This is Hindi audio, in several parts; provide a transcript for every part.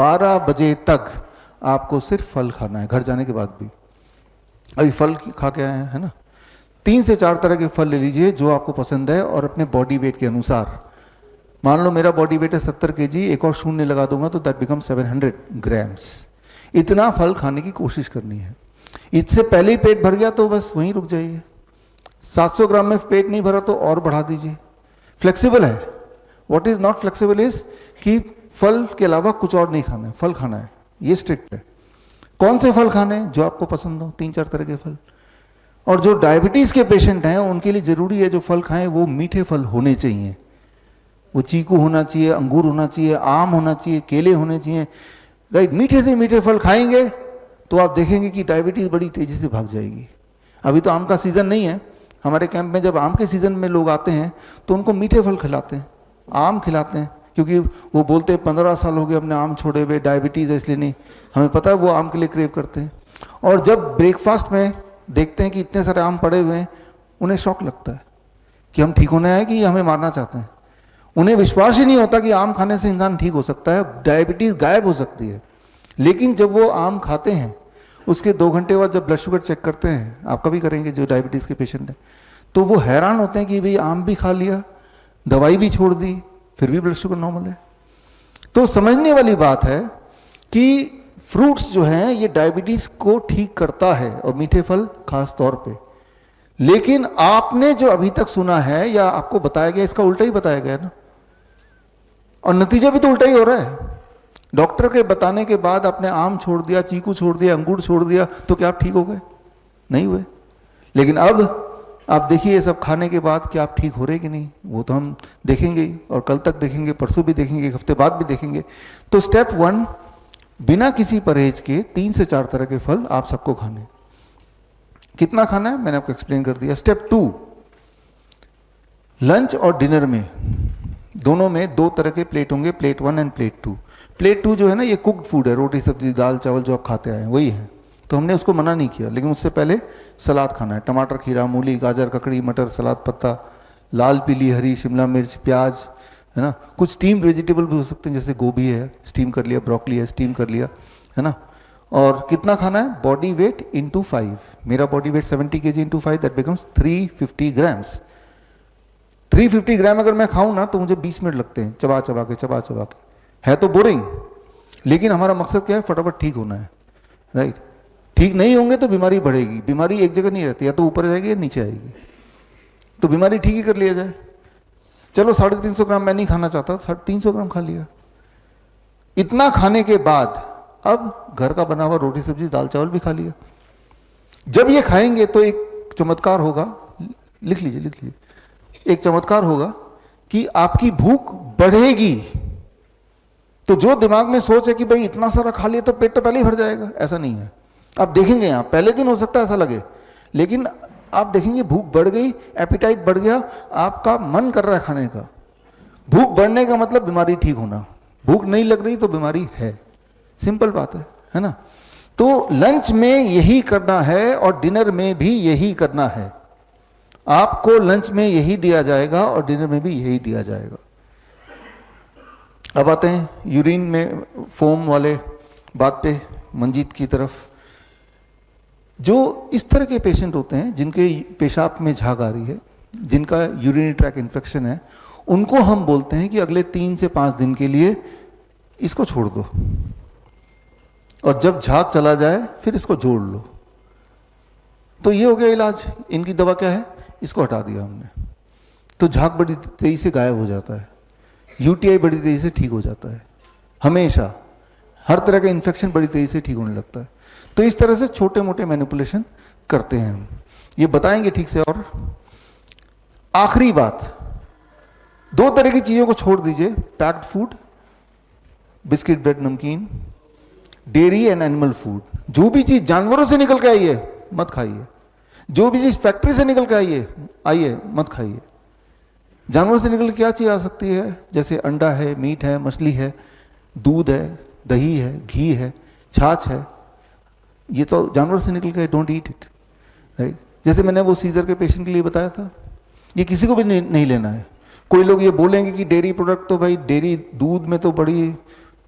12 बजे तक आपको सिर्फ फल खाना है, घर जाने के बाद भी। अभी फल खा के आए हैं, है ना? 3 से 4 तरह के फल ले लीजिए जो आपको पसंद है, और अपने बॉडी वेट के अनुसार। मान लो मेरा बॉडी वेट है 70 kg, एक और शून्य लगा दूंगा तो दैट बिकम 700 ग्राम्स। इतना फल खाने की कोशिश करनी है। इससे पहले ही पेट भर गया तो बस वहीं रुक जाइए। 700 ग्राम में पेट नहीं भरा तो और बढ़ा दीजिए। फ्लेक्सिबल है। What is not flexible is कि फल के अलावा कुछ और नहीं खाना है, फल खाना है, ये स्ट्रिक्ट है। कौन से फल खाने हैं? जो आपको पसंद हो, 3-4 तरह के फल। और जो डायबिटीज के पेशेंट हैं उनके लिए जरूरी है जो फल खाएं वो मीठे फल होने चाहिए। वो चीकू होना चाहिए, अंगूर होना चाहिए, आम होना चाहिए, केले होने चाहिए, राइट? मीठे से मीठे फल खाएंगे तो आप देखेंगे कि डायबिटीज बड़ी तेजी से भाग जाएगी। अभी तो आम का सीजन नहीं है। हमारे कैंप में जब आम के सीजन में लोग आते हैं तो उनको मीठे फल खिलाते हैं, आम खिलाते हैं, क्योंकि वो बोलते हैं 15 साल हो गए हमने आम छोड़े हुए, डायबिटीज है इसलिए नहीं। हमें पता है वो आम के लिए क्रेव करते हैं। और जब ब्रेकफास्ट में देखते हैं कि इतने सारे आम पड़े हुए हैं, उन्हें शौक लगता है कि हम ठीक होने आए कि ये हमें मारना चाहते हैं। उन्हें विश्वास ही नहीं होता कि आम खाने से इंसान ठीक हो सकता है, डायबिटीज गायब हो सकती है। लेकिन जब वो आम खाते हैं उसके 2 घंटे बाद जब ब्लड शुगर चेक करते हैं, आप कभी करेंगे जो डायबिटीज के पेशेंट हैं, तो वो हैरान होते हैं कि भाई आम भी खा लिया, दवाई भी छोड़ दी, फिर भी ब्लड शुगर नॉर्मल है। तो समझने वाली बात है कि फ्रूट्स जो हैं ये डायबिटीज को ठीक करता है, और मीठे फल खास तौर पे। लेकिन आपने जो अभी तक सुना है या आपको बताया गया, इसका उल्टा ही बताया गया ना, और नतीजा भी तो उल्टा ही हो रहा है। डॉक्टर के बताने के बाद आपने आम छोड़ दिया, चीकू छोड़ दिया, अंगूर छोड़ दिया, तो क्या आप ठीक हो गए? नहीं हुए। लेकिन अब आप देखिए ये सब खाने के बाद क्या आप ठीक हो रहे कि नहीं, वो तो हम देखेंगे ही, और कल तक देखेंगे, परसों भी देखेंगे, एक हफ्ते बाद भी देखेंगे। तो स्टेप 1, बिना किसी परहेज के 3 से 4 तरह के फल आप सबको खाने। कितना खाना है मैंने आपको एक्सप्लेन कर दिया। स्टेप 2, लंच और डिनर में दोनों में 2 तरह के प्लेट होंगे, प्लेट 1 एंड प्लेट 2। प्लेट 2 जो है ना, ये कुक्ड फूड है, रोटी सब्जी दाल चावल जो आप खाते आए हैं वही है, तो हमने उसको मना नहीं किया। लेकिन उससे पहले सलाद खाना है, टमाटर, खीरा, मूली, गाजर, ककड़ी, मटर, सलाद पत्ता, लाल, पीली, हरी, शिमला मिर्च, प्याज, है ना। कुछ स्टीम्ड वेजिटेबल भी हो सकते हैं, जैसे गोभी है स्टीम कर लिया, ब्रोकली है स्टीम कर लिया, है ना। और कितना खाना है? Body weight into 5। मेरा body weight 70 kg into 5, that becomes 350 grams. 350 ग्राम अगर मैं खाऊं ना तो मुझे 20 मिनट लगते हैं, चबा चबा के। है तो बोरिंग, लेकिन हमारा मकसद क्या है? फटाफट ठीक होना है, राइट। ठीक नहीं होंगे तो बीमारी बढ़ेगी। बीमारी एक जगह नहीं रहती, या तो ऊपर जाएगी या नीचे आएगी। तो बीमारी ठीक ही कर लिया जाए। चलो 350 ग्राम मैं नहीं खाना चाहता, 300 ग्राम खा लिया। इतना खाने के बाद अब घर का बना हुआ रोटी सब्जी दाल चावल भी खा लिया। जब ये खाएंगे तो एक चमत्कार होगा, लिख लीजिए, एक चमत्कार होगा कि आपकी भूख बढ़ेगी। तो जो दिमाग में सोच है कि भाई इतना सारा खा लिया तो पेट तो पहले ही भर जाएगा, ऐसा नहीं है। आप देखेंगे यहाँ पहले दिन हो सकता है ऐसा लगे, लेकिन आप देखेंगे भूख बढ़ गई, एपिटाइट बढ़ गया, आपका मन कर रहा है खाने का। भूख बढ़ने का मतलब बीमारी ठीक होना। भूख नहीं लग रही तो बीमारी है, सिंपल बात है ना। तो लंच में यही करना है और डिनर में भी यही करना है। आपको लंच में यही दिया जाएगा और डिनर में भी यही दिया जाएगा। अब आते हैं यूरिन में फोम वाले बात पे, मंजीत की तरफ। जो इस तरह के पेशेंट होते हैं जिनके पेशाब में झाग आ रही है, जिनका यूरिनरी ट्रैक इन्फेक्शन है, उनको हम बोलते हैं कि अगले 3 से 5 दिन के लिए इसको छोड़ दो, और जब झाग चला जाए फिर इसको जोड़ लो। तो ये हो गया इलाज। इनकी दवा क्या है? इसको हटा दिया हमने, तो झाग बड़ी तेजी से गायब हो जाता है, यूटीआई बड़ी तेजी से ठीक हो जाता है। हमेशा हर तरह का इन्फेक्शन बड़ी तेजी से ठीक होने लगता है। तो इस तरह से छोटे मोटे मैनिपुलेशन करते हैं हम, ये बताएंगे ठीक से। और आखिरी बात, 2 तरह की चीजों को छोड़ दीजिए, पैक्ड फूड, बिस्किट, ब्रेड, नमकीन, डेयरी एंड एनिमल फूड। जो भी चीज जानवरों से निकल के आई है मत खाइए, जो भी चीज फैक्ट्री से निकल के आई है मत खाइए। जानवरों से निकल के क्या चीज आ सकती है? जैसे अंडा है, मीट है, मछली है, दूध है, दही है, घी है, छाछ है, ये तो जानवर से निकल के, डोंट ईट इट, राइट। जैसे मैंने वो सीजर के पेशेंट के लिए बताया था, ये किसी को भी नहीं लेना है। कोई लोग ये बोलेंगे कि डेयरी प्रोडक्ट तो भाई डेयरी दूध में तो बड़ी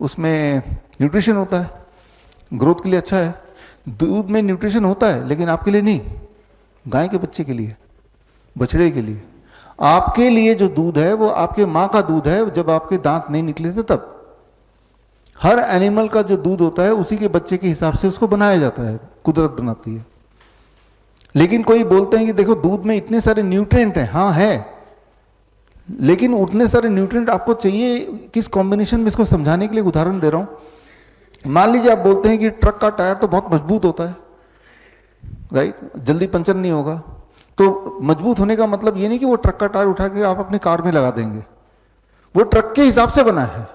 उसमें न्यूट्रिशन होता है, ग्रोथ के लिए अच्छा है। दूध में न्यूट्रिशन होता है लेकिन आपके लिए नहीं, गाय के बच्चे के लिए, बछड़े के लिए। आपके लिए जो दूध है वो आपके माँ का दूध है, जब आपके दांत नहीं निकले थे तब। हर एनिमल का जो दूध होता है उसी के बच्चे के हिसाब से उसको बनाया जाता है, कुदरत बनाती है। लेकिन कोई बोलते हैं कि देखो दूध में इतने सारे न्यूट्रिएंट हैं, हाँ है, लेकिन उतने सारे न्यूट्रिएंट आपको चाहिए किस कॉम्बिनेशन में, इसको समझाने के लिए उदाहरण दे रहा हूं। मान लीजिए आप बोलते हैं कि ट्रक का टायर तो बहुत मजबूत होता है, राइट, जल्दी पंचर नहीं होगा। तो मजबूत होने का मतलब ये नहीं कि वो ट्रक का टायर उठा के आप अपनी कार में लगा देंगे। वो ट्रक के हिसाब से बना है,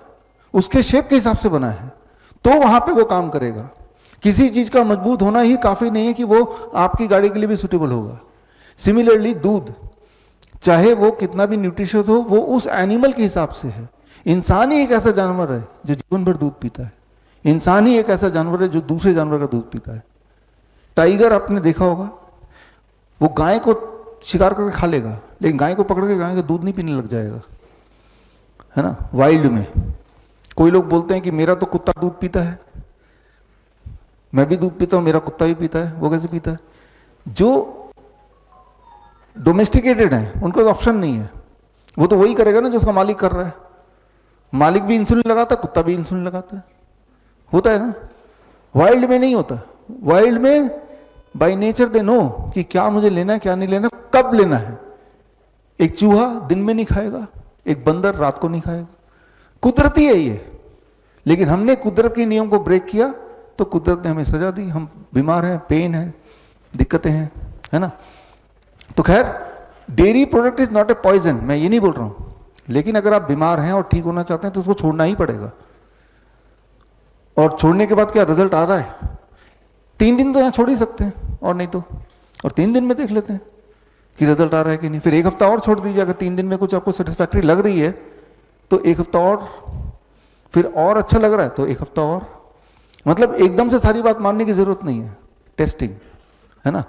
उसके शेप के हिसाब से बना है, तो वहां पे वो काम करेगा। किसी चीज का मजबूत होना ही काफी नहीं है कि वो आपकी गाड़ी के लिए भी सुटेबल होगा। सिमिलरली दूध, चाहे वो कितना भी न्यूट्रिशियस हो, वो उस एनिमल के हिसाब से है। इंसान ही एक ऐसा जानवर है जो जीवन भर दूध पीता है। इंसान ही एक ऐसा जानवर है जो दूसरे जानवर का दूध पीता है। टाइगर आपने देखा होगा, वो गाय को शिकार करके खा लेगा, लेकिन गाय को पकड़ के गाय का दूध नहीं पीने लग जाएगा, है ना, वाइल्ड में। कोई लोग बोलते हैं कि मेरा तो कुत्ता दूध पीता है, मैं भी दूध पीता हूं, मेरा कुत्ता भी पीता है। वो कैसे पीता है? जो डोमेस्टिकेटेड है उनको तो ऑप्शन नहीं है, वो तो वही करेगा ना जो उसका मालिक कर रहा है। मालिक भी इंसुलिन लगाता है, कुत्ता भी इंसुलिन लगाता है, होता है ना। वाइल्ड में नहीं होता। वाइल्ड में बाय नेचर दे नो कि क्या मुझे लेना है, क्या नहीं लेना, कब लेना है। एक चूहा दिन में नहीं खाएगा, एक बंदर रात को नहीं खाएगा। कुदरती है ये, लेकिन हमने कुदरत के नियम को ब्रेक किया तो कुदरत ने हमें सजा दी। हम बीमार हैं, पेन है, दिक्कतें हैं, है ना। तो खैर, dairy product is not a poison, मैं ये नहीं बोल रहा हूं, लेकिन अगर आप बीमार हैं और ठीक होना चाहते हैं तो उसको छोड़ना ही पड़ेगा। और छोड़ने के बाद क्या रिजल्ट आ रहा है? 3 दिन तो यहां छोड़ ही सकते हैं, और नहीं तो और 3 दिन में देख लेते हैं कि रिजल्ट आ रहा है कि नहीं। फिर 1 हफ्ता और छोड़ दीजिए, अगर 3 दिन में कुछ आपको सेटिस्फैक्ट्री लग रही है तो 1 हफ्ता और, फिर और अच्छा लग रहा है तो 1 हफ्ता और। मतलब एकदम से सारी बात मानने की जरूरत नहीं है, टेस्टिंग, है ना।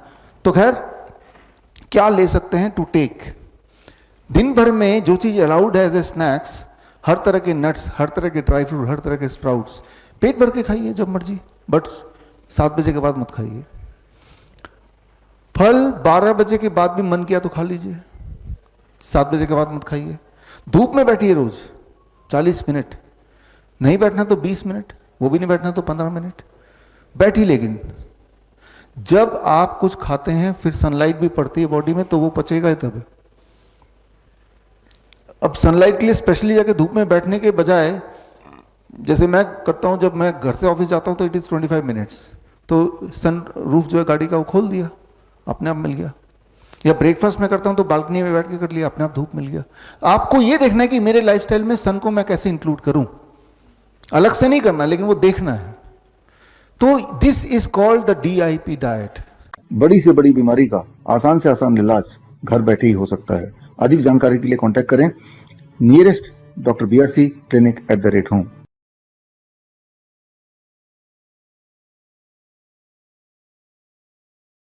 तो खैर, क्या ले सकते हैं टू टेक? दिन भर में जो चीज अलाउड है एज ए स्नैक्स, हर तरह के नट्स, हर तरह के ड्राई फ्रूट, हर तरह के स्प्राउट्स, पेट भर के खाइए जब मर्जी, बट 7 बजे के बाद मत खाइए। फल 12 बजे के बाद भी मन किया तो खा लीजिए, 7 बजे के बाद मत खाइए। धूप में बैठिए रोज 40 मिनट, नहीं बैठना तो 20 मिनट, वो भी नहीं बैठना तो 15 मिनट बैठी। लेकिन जब आप कुछ खाते हैं फिर सनलाइट भी पड़ती है बॉडी में, तो वो पचेगा ही तब। अब सनलाइट के लिए स्पेशली जाके धूप में बैठने के बजाय, जैसे मैं करता हूं, जब मैं घर से ऑफिस जाता हूं तो इट इज 25 मिनट्स, तो सन रूफ जो है गाड़ी का वो खोल दिया, अपने आप मिल गया। या ब्रेकफास्ट में करता हूं तो बालकनी में बैठ के कर लिया, अपने आप धूप मिल गया। आपको ये देखना है कि मेरे लाइफस्टाइल में सन को मैं कैसे इंक्लूड करूं, अलग से नहीं करना, लेकिन वो देखना है। तो this is called the DIP diet. बड़ी से बड़ी बीमारी का आसान से आसान इलाज घर बैठे ही हो सकता है। अधिक जानकारी के लिए कांटेक्ट करें nearest doctor BRC clinic @ home।